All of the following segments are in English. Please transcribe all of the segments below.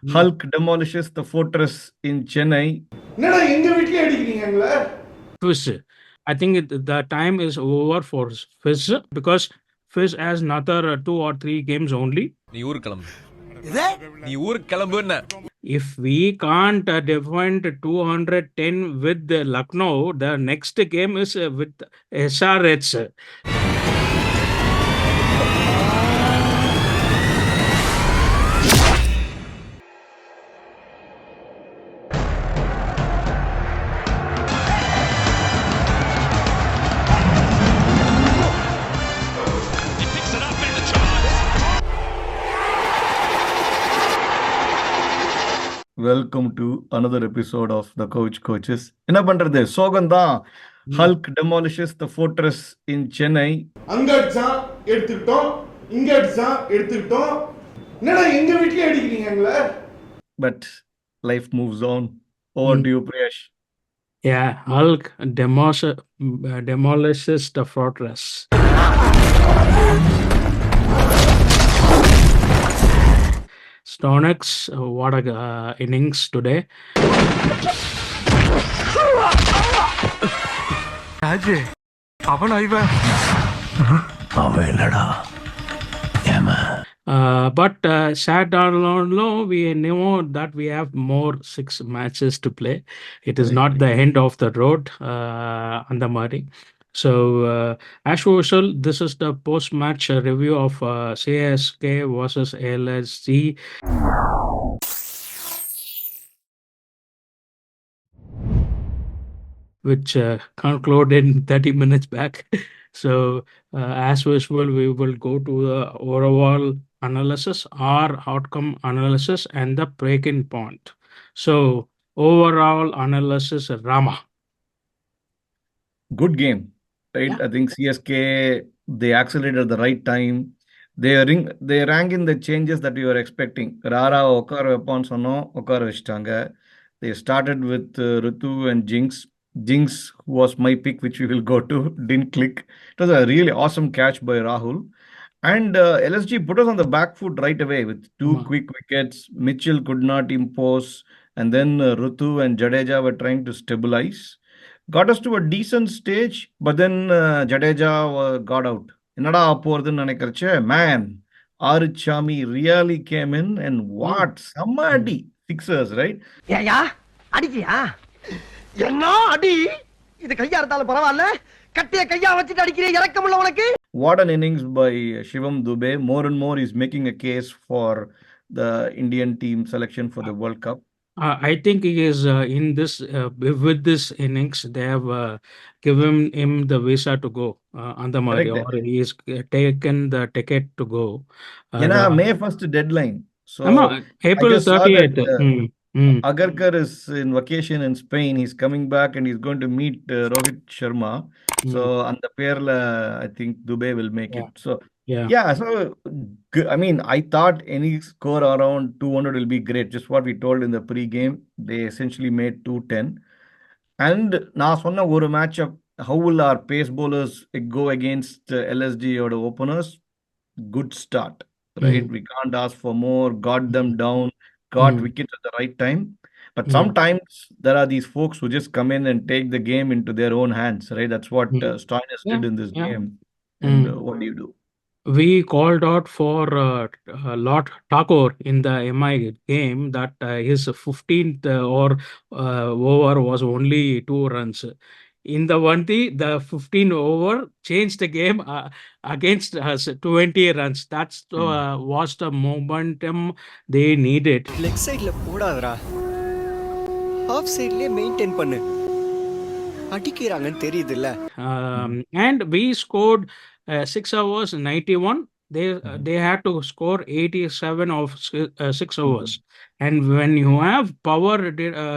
Mm. Hulk demolishes the fortress in Chennai. என்னடா எங்க வீட்லயே அடிக்கிறீங்க எங்களை? Fish. I think the time is over for Fish because Fish has another 2 or 3 games only. நீ ஊருக்கு கிளம்பு. நீ ஊருக்கு கிளம்புன்ன. If we can't defend 210 with the Lucknow, the next game is with SRH. Welcome to another episode of the Coaches. என்ன பண்றது சோகம்தான். Mm. Hulk demolishes the fortress in Chennai. அங்க அடிச்சான் எடுத்துக்கிட்டோம், இங்க அடிச்சான் எடுத்துக்கிட்டோம். என்னடா எங்க வீட்லயே அடிக்கிறீங்க எங்களை? But life moves on. Over Mm. to you, Priyash. Yeah, Hulk demolishes the fortress. Stonex, what a innings today. Raju அவன் இவன் அவன் இல்லடா But sad down, we know that we have more 6 matches to play. It is not the end of the road, Andamari. So, as usual, this is the post-match review of CSK versus LSG. Which concluded in 30 minutes back. So, as usual, we will go to the overall analysis or outcome analysis and the breaking point. So, overall analysis, Rama. Good game, right? Yeah. I think CSK, they accelerated at the right time. They rang in the changes that we were expecting. Rara Okar upon Sono, Okar Vishtanga. They started with Ritu and Jinx. Jinx was my pick, which we will go to, didn't click. It was a really awesome catch by Rahul. And LSG put us on the back foot right away with two Ma. quick wickets. Mitchell could not impose. And then Rutu and Jadeja were trying to stabilize. Got us to a decent stage, but then Jadeja got out. என்னடா போறதுன்னு நினைக்கிறச்சே man ஆரிச்சாமி really came in and Mm. What செம்ம Mm. அடி sixers right ஏயா அடிக்கியா என்ன அடி இது கையா இருந்தாலும் பரவாயில்ல கட்டிய கையா வச்சுட்டு அடிக்கிறே இறக்கமுள்ள உனக்கு What an innings by Shivam Dubey. More and more he's making a case for the Indian team selection for the World Cup. I think he is in this with this innings. They have given him the visa to go, Andamari, Correct. or he is taken the ticket to go. ஏன்னா The May 1st deadline. So Ama, I April just saw that 30th. Agarkar is in vacation in Spain. He's coming back and he's going to meet Rohit Sharma. So on the pair, I think Dubai will make Yeah. it. So Yeah. yeah, so I mean, I thought any score around 200 will be great. Just what we told in the pre-game. They essentially made 210. And நான் சொன்ன ஒரு matchup, how will our pace bowlers go against LSG or the openers? Good start, right? Mm. We can't ask for more. Got them Mm. down, got Mm. wickets at the right time. But Mm. sometimes there are these folks who just come in and take the game into their own hands, right? That's what Mm. Stoinis Yeah. did in this Yeah. game. And Mm. what do you do? We called out for Lord Thakur in the MI game that his 15th over was only 2 runs. In the one the 15 over changed the game against us 20 runs. That's was the momentum they needed. Leg சைடுல போடாதடா of சைடுலயே maintain பண்ணு அடிக்கிறாங்கன்னு தெரியுதுல்ல And we scored 6 overs 91. They had to score 87 of 6 overs. And when you have power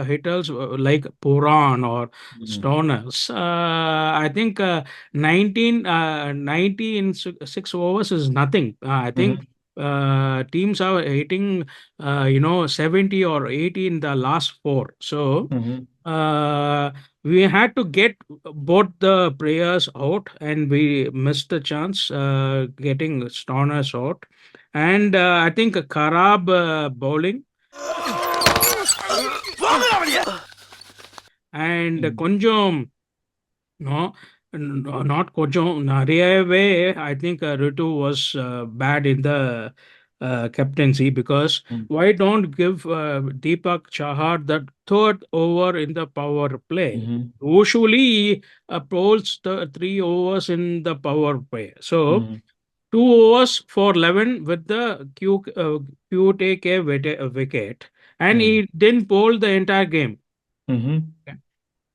hitters like Puran or Stoners, I think 90 in 6 overs is nothing. I think teams are hitting 70 or 80 in the last 4. So we had to get both the players out, and we missed the chance getting Stoners out. And I think Karab bowling And கொஞ்சம் no, not கொஞ்சம் நிறையவே I think Ritu was bad in the captaincy, because why don't give Deepak Chahar the third over in the power play? Usually he pulls the 3 overs in the power play. So 2 overs for 11 with the QTK wicket, and he didn't bowl the entire game. Okay.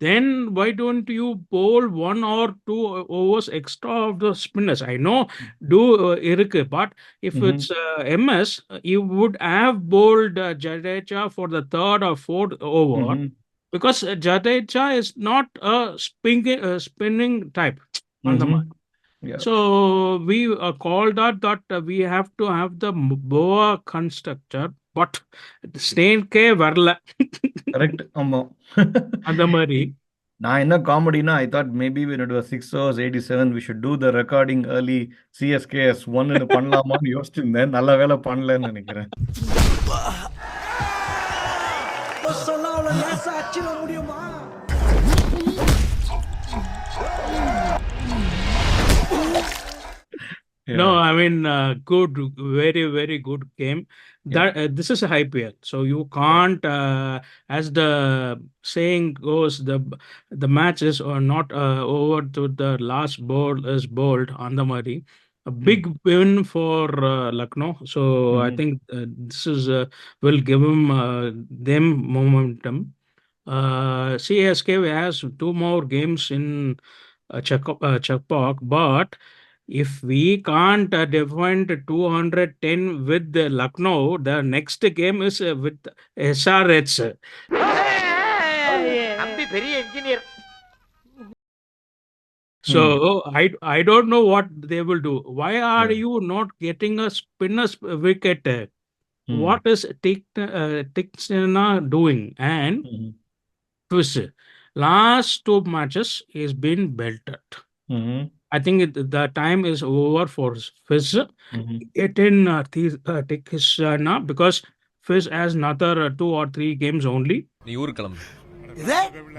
Then why don't you bowl 1 or 2 overs extra of the spinners? I know do irukku, but if it's MS, you would have bowled Jadeja for the third or fourth over, because Jadeja is not a spinning type on the mark. Yeah. So we called that we have to have the boa constructor, but snake வரல. Correct. அந்த மாதிரி. நான் என்ன காமெடினா, I thought maybe when it was 6 hours 87 we should do the recording early CSKS 1 பண்ணலாமான்னு யோசிச்சிருந்தேன். நல்ல வேலை பண்ணலன்னு நினைக்கிறேன். No, I mean, good, very, very good game. That this is a IPL, so you can't, as the saying goes, the match is not over to the last ball is bowled on the Murray. A big win for Lucknow. So I think this is will give them momentum. CSK has 2 more games in Checkpock, but if we can't defend 210 with the Lucknow, the next game is with SRH. தம்பி பெரிய engineer. So I don't know what they will do. Why are you not getting a spinner's wicket? What is Tixana doing? And Swiss, last 2 matches is been belted. I think the time is over for Fizz. It in Tixana, because Fizz has another 2 or 3 games only. நீ ஊருக்கு கிளம்பு.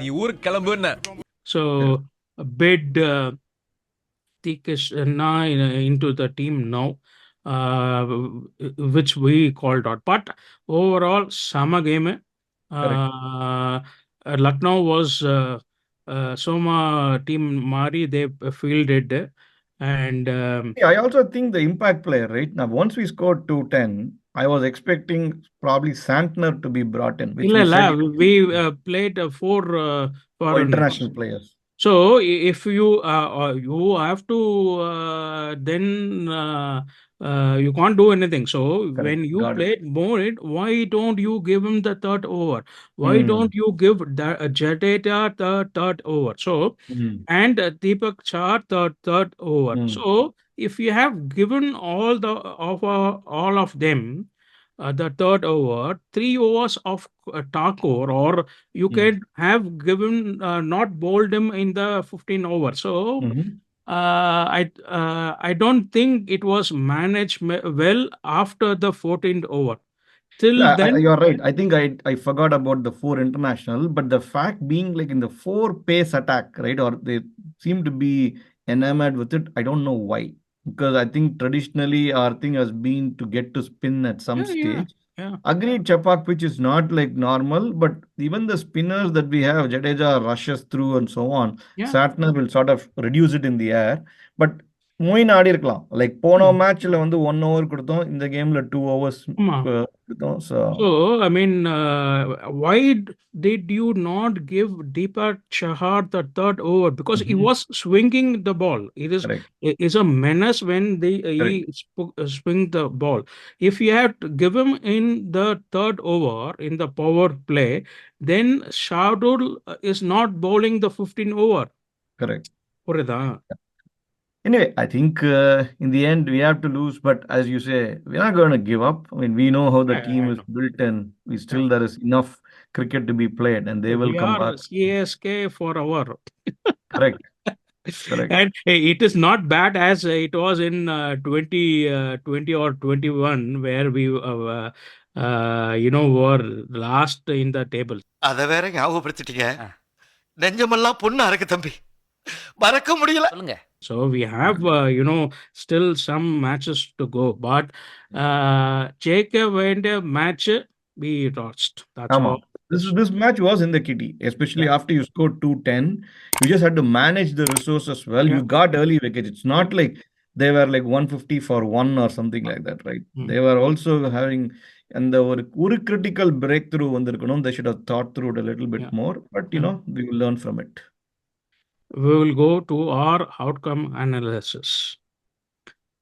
நீ ஊருக்கு கிளம்புன்னு. So a bid Tixana into the team now, which we called out. But overall, sama game. Lucknow was Soma team Mari, they fielded, and I also think the impact player, right? Now, once we scored 210, I was expecting probably Santner to be brought in, which we played 4 foreigners. international players. So if you have to then you can't do anything. So when you played more, why don't you give him the third over? Why don't you give Jadeja the third over? So and Deepak Char the third over. So if you have given all of them the third over, 3 overs of Thakur, or you can have given not bowled him in the 15 over. So I don't think it was managed well after the 14th over. Till then, you're right. I think I forgot about the 4 international, but the fact being like in the 4 pace attack, right? Or they seem to be enamored with it. I don't know why. Because I think traditionally our thing has been to get to spin at some stage. Agreed, Chepak pitch is not like normal, but even the spinners that we have, Jadeja rushes through and so on. Satner will sort of reduce it in the air. But Moeen ஆடி இருக்கலாம். Like போன மேட்ச்ல வந்து 1 over கொடுத்தோம், இந்த கேம்ல 2 overs கொடுத்தோம். So I mean, why did you not give Deepak Chahar the third over? Because he was swinging the ball. It is a menace when he swing the ball. If you had to give him in the third over in the power play, then Shardul is not bowling the 15 over. Correct. புரியுதா? Anyway, I think in the end we have to lose, but as you say, we're not going to give up. I mean, we know how the team is built, and we still there is enough cricket to be played, and they will come back. CSK forever. Correct. And it is not bad as it was in 2020 or 21, where we were last in the table. அத வேற ஞாபகப்படுத்திட்டீங்க. நெஞ்சமெல்லாம் பொண்ணா இருக்கு தம்பி. மறக்க முடியல. சொல்லுங்க. So we have, still some matches to go. But JK went a match, we lost. That's Ama. all. This match was in the kitty, especially Yeah. after you scored 210. You just had to manage the resources well. Yeah. You got early wickets. It's not like they were like 150 for one or something like that, right? They were also having and the ஒரு critical breakthrough வந்திருக்கணும். They should have thought through it a little bit Yeah. more, but we will learn from it. We will go to our outcome analysis.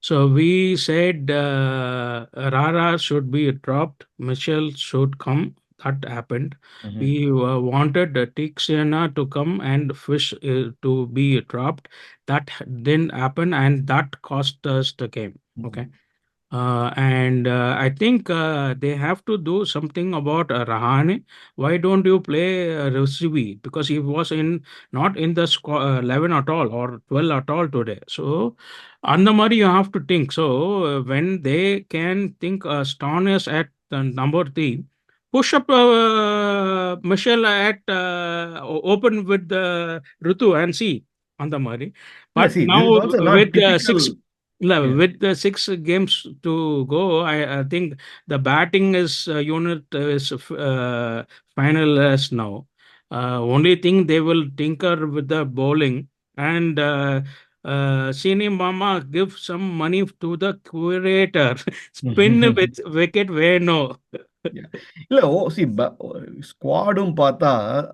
So we said Rara should be dropped, Michelle should come. That happened. We wanted Tixiana to come and Fish to be dropped. That didn't happen, and that cost us the game. Okay. And I think they have to do something about Rahane. Why don't you play Recipe? Because he was not in the 11 at all or 12 at all today. So, Andamari, you have to think. So, when they can think Stones at number 3, push up Michelle at open with Rutu and see Andamari. Yeah, But see, this now is also not with typical. six. No, Yeah. with the 6 games to go, I think the batting is unit is finalized now. Only thing they will tinker with the bowling and Sini Mama give some money to the curator. Spin with wicket where no. Yeah. இல்ல see, squadum பார்த்தா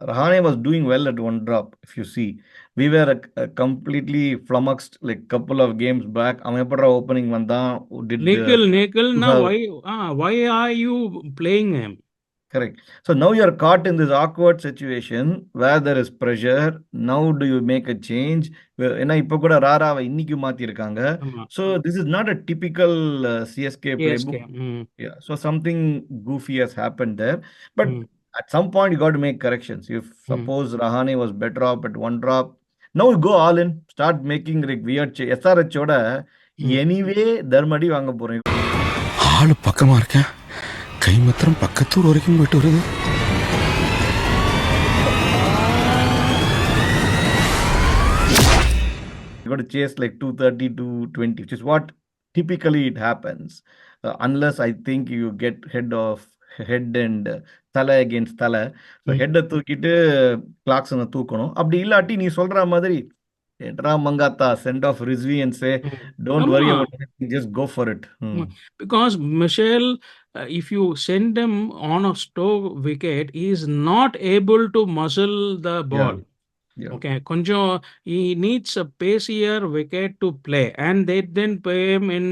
Rahane was doing well at one drop. If you see, we were completely flummoxed like couple of games back. அவன் எப்படா opening வந்தான் did Nikhil, now have why are you playing him? correct. So now you're caught in this awkward situation where there is pressure. Now do you make a change? ஏன்னா இப்ப கூட ராராவை இன்னைக்கு மாத்தி இருக்காங்க. So this is not a typical CSK playbook. Yeah, so something goofy has happened there. But at some point, you got to make corrections. If suppose Rahane was better off at one drop, now you go all in, start making like weird SRH oda anyway, Dharmadi வாங்க போறேன். ஆளு பக்கமா இருக்கேன். கை மாத்திரம் பக்கத்தூர் வரைக்கும் போயிட்டு வருது. You got to chase like 230 to 20, which is what typically it happens. Unless I think you get head and thala against thala. So head தூக்கிட்டு கிளாக்ஸனை தூக்கணும். அப்படி இல்லாட்டி நீ சொல்ற மாதிரி Edra Mangata, send off Rizvi and say, don't worry about anything, just go for it. Because Michelle, if you send him on a stow wicket, he is not able to muzzle the ball. Yeah. Okay, Konjo, he needs a pacier wicket to play, and they didn't play him in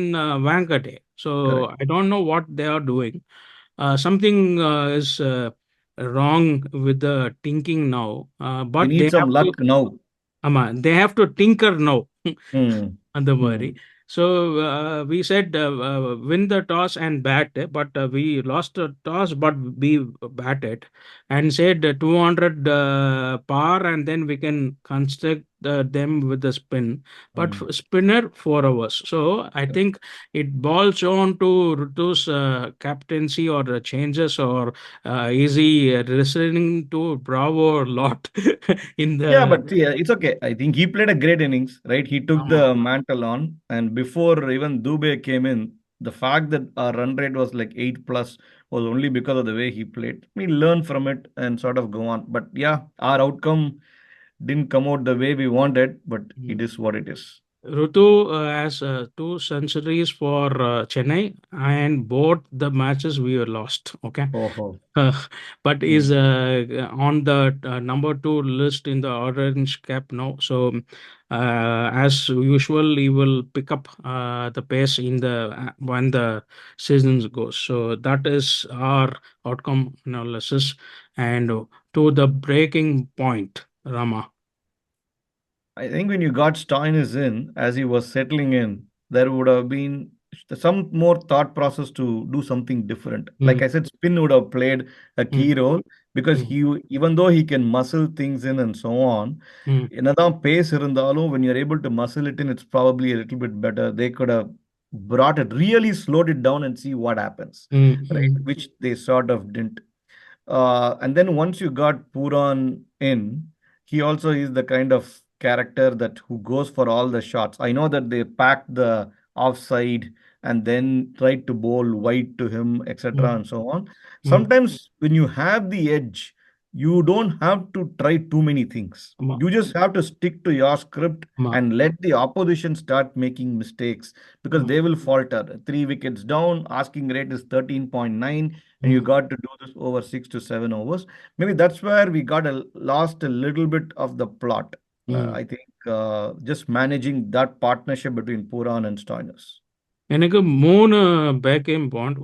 Vankate. So I don't know what they are doing. Something is wrong with the thinking now. But we need some luck now. They have to tinker now. அந்த Hmm. மாதிரி. So we said win the toss and bat, but we lost the toss, but we batted and said 200 par, and then we can construct them with the spin. But spinner 4 hours. So I think it boils on to Rutu's captaincy or changes or easy listening to Bravo a lot in the. Yeah, but see, it's okay. I think he played a great innings, right? He took the mantle on, and before even Dubey came in, the fact that our run rate was like 8 plus was only because of the way he played. We learn from it and sort of go on. But yeah, our outcome didn't come out the way we wanted, but it is what it is. Rutu has 2 centuries for Chennai, and both the matches we were lost. Okay. But is on the number 2 list in the orange cap now. So as usual, he will pick up the pace in the when the seasons goes. So that is our outcome analysis. And to the breaking point, Rama. I think when you got Stoinis in, as he was settling in, there would have been some more thought process to do something different. Like I said, spin would have played a key role because he, even though he can muscle things in and so on, என்னதான் pace இருந்தாலும் when you're able to muscle it in, it's probably a little bit better. They could have brought it, really slowed it down and see what happens, right? Which they sort of didn't. And then once you got Puran in, he also is the kind of character that who goes for all the shots. I know that they packed the offside and then tried to bowl wide to him, etc., and so on. Sometimes when you have the edge, you don't have to try too many things. You just have to stick to your script and let the opposition start making mistakes because they will falter. 3 wickets down, asking rate is 13.9, and you got to do this over 6 to 7 overs. Maybe that's where we lost a little bit of the plot. I think just managing that partnership between Puran and Stoinis. எனக்கு 3 back game point.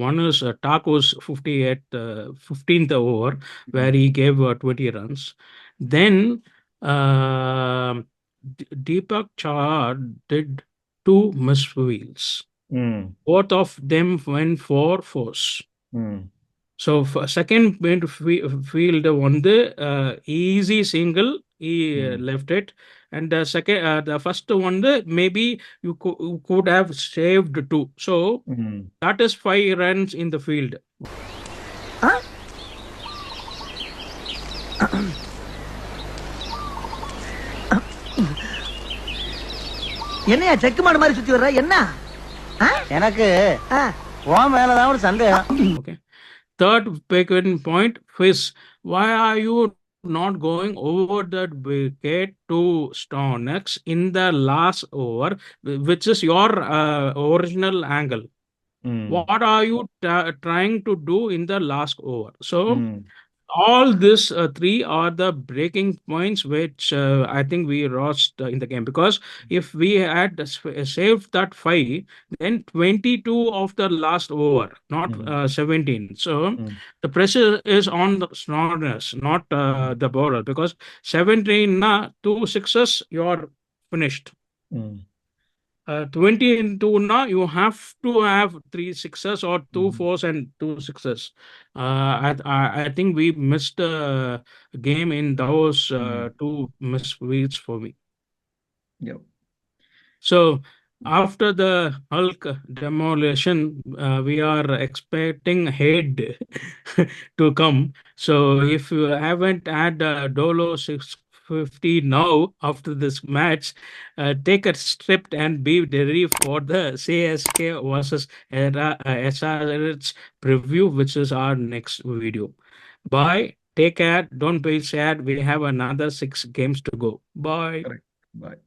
One is Taco's 15th over, where he gave 20 runs. Then uh, Deepak Chahar did 2 missed wheels. Both of them went for force. So second field on the easy single, he left it, and the second, the first one, maybe you could have saved 2. So that is 5 runs in the field. என்னையா செக்கு மாடு மாதிரி சுத்தி வர்ற என்ன? எனக்கு உன் மேலதான் ஒரு சந்தேகம். Okay. Third picking point is, why are you not going over that wicket to Stonex in the last over, which is your original angle? What are you trying to do in the last over? So all this 3 are the breaking points which I think we lost in the game, because if we had saved that 5, then 22 of the last over, not 17. So the pressure is on the Snorness, not the bowler, because 17 na 2 sixes, you're finished. 22 now, you have to have 3 sixes or 2 fours and 2 sixes. I think we missed a game in those 2 missed reads for me. Yep. So after the Hulk demolition, we are expecting head to come. So if you haven't had Dolo 650 now after this match, take a strip and be ready for the CSK versus SRH preview, which is our next video. Bye. Take care. Don't be sad. We have another 6 games to go. Bye. Correct. Bye.